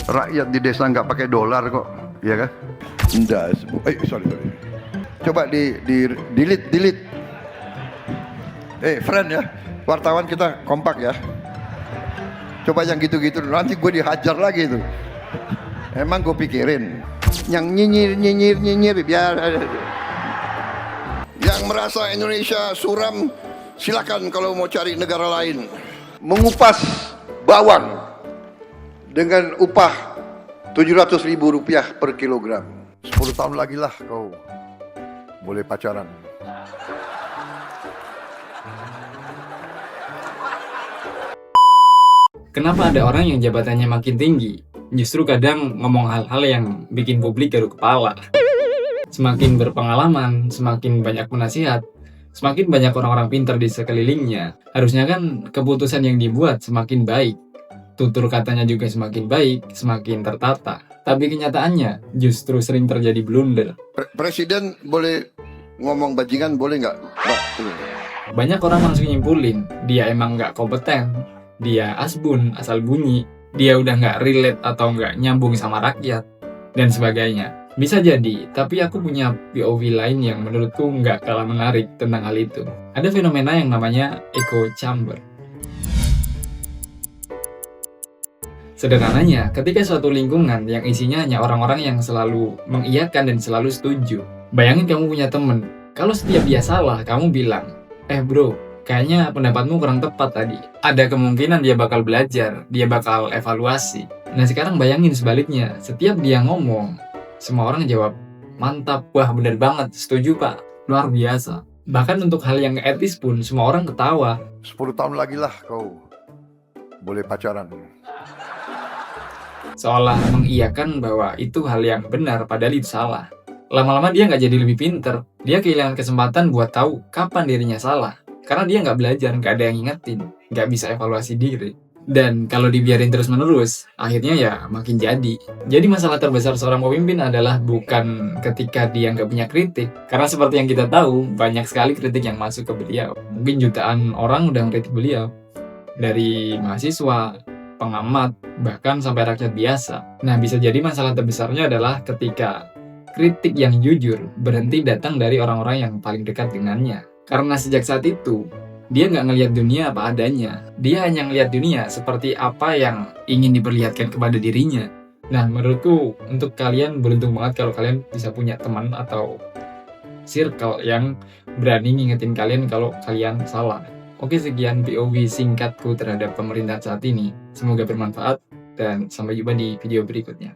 Rakyat di desa nggak pakai dolar kok, ya kan? Enggak, sorry. Coba di delete. Friend ya, wartawan kita kompak ya. Coba yang gitu-gitu, nanti gue dihajar lagi tuh. Emang gue pikirin, yang nyinyir biar. Yang merasa Indonesia suram, silakan kalau mau cari negara lain. Mengupas bawang dengan upah Rp700.000 per kilogram. 10 tahun lagi lah kau boleh pacaran. Kenapa ada orang yang jabatannya makin tinggi, justru kadang ngomong hal-hal yang bikin publik garuk kepala. Semakin berpengalaman, semakin banyak penasihat, semakin banyak orang-orang pintar di sekelilingnya. Harusnya kan keputusan yang dibuat semakin baik. Tutur katanya juga semakin baik, semakin tertata. Tapi kenyataannya justru sering terjadi blunder. Presiden boleh ngomong bajingan, boleh nggak? Banyak orang langsung nyimpulin, dia emang nggak kompeten, dia asbun, asal bunyi, dia udah nggak relate atau nggak nyambung sama rakyat, dan sebagainya. Bisa jadi, tapi aku punya POV lain yang menurutku nggak kalah menarik tentang hal itu. Ada fenomena yang namanya echo chamber. Sederhananya, ketika suatu lingkungan yang isinya hanya orang-orang yang selalu mengiyakan dan selalu setuju. Bayangin kamu punya temen, kalau setiap dia salah, kamu bilang, bro, kayaknya pendapatmu kurang tepat tadi. Ada kemungkinan dia bakal belajar, dia bakal evaluasi. Nah sekarang bayangin sebaliknya, setiap dia ngomong, semua orang jawab, mantap, wah bener banget, setuju pak, luar biasa. Bahkan untuk hal yang etis pun, semua orang ketawa. 10 tahun lagi lah kau boleh pacaran. Seolah mengiyakan bahwa itu hal yang benar, padahal itu salah. Lama-lama dia nggak jadi lebih pinter, dia kehilangan kesempatan buat tahu kapan dirinya salah. Karena dia nggak belajar, nggak ada yang ngingetin, nggak bisa evaluasi diri. Dan kalau dibiarin terus-menerus, akhirnya ya makin jadi. Jadi masalah terbesar seorang pemimpin adalah bukan ketika dia nggak punya kritik. Karena seperti yang kita tahu, banyak sekali kritik yang masuk ke beliau. Mungkin jutaan orang udah ngeritik beliau. Dari mahasiswa, pengamat, bahkan sampai rakyat biasa. Nah, bisa jadi masalah terbesarnya adalah ketika kritik yang jujur berhenti datang dari orang-orang yang paling dekat dengannya. Karena sejak saat itu, dia nggak ngelihat dunia apa adanya. Dia hanya ngelihat dunia seperti apa yang ingin diperlihatkan kepada dirinya. Nah, menurutku untuk kalian beruntung banget kalau kalian bisa punya teman atau circle yang berani ngingetin kalian kalau kalian salah. Oke, sekian POV singkatku terhadap pemerintahan saat ini. Semoga bermanfaat dan sampai jumpa di video berikutnya.